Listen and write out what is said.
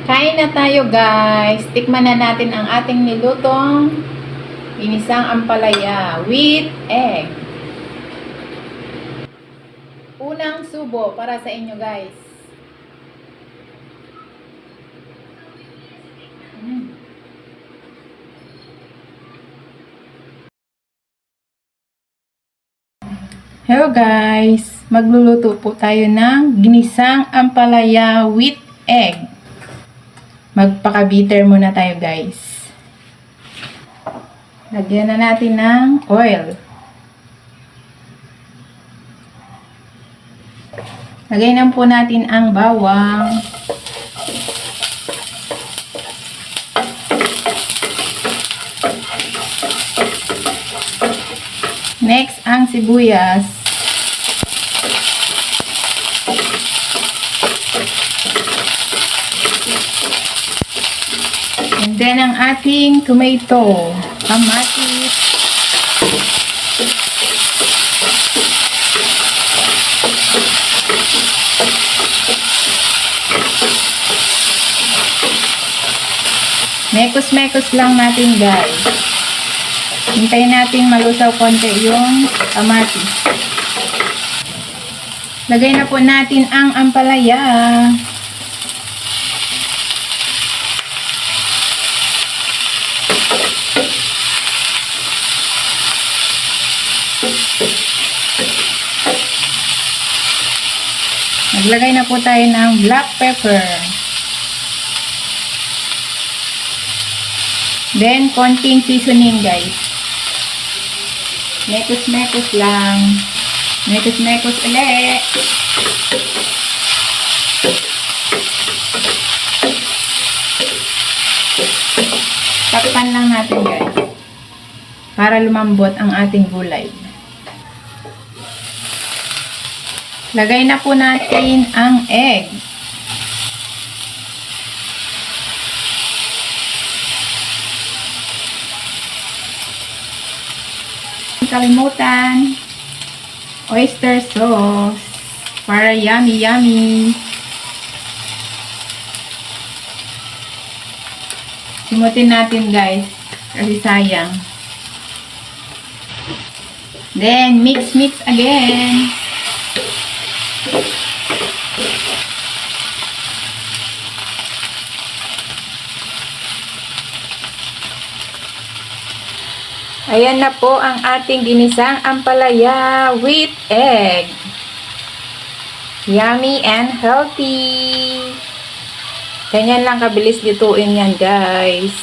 Kain na tayo guys. Tikman na natin ang ating nilutong ginisang ampalaya with egg. Unang subo para sa inyo guys. Hello guys. Magluluto po tayo ng ginisang ampalaya with egg. Magpaka-bitter muna tayo guys. Lagyan na natin ng oil. Lagay na po natin ang bawang. Next, ang sibuyas. And then, ang ating tomato. Kamatis. Mekos-mekos lang natin guys. Hintayin natin malusaw konti yung kamatis. Lagay na po natin ang ampalaya. Naglagay na po tayo ng black pepper. Then, konting seasoning guys. Mekos-mekos lang. Mekos-mekos ulit. Takpan lang natin guys. Para lumambot ang ating gulay. Lagay na po natin ang egg. Kalimutan oyster sauce para yummy yummy. Simutin natin guys kasi sayang. Then mix again. Ayan na po ang ating ginisang ampalaya with egg. Yummy and healthy. Ganyan lang kabilis lutuin yan guys.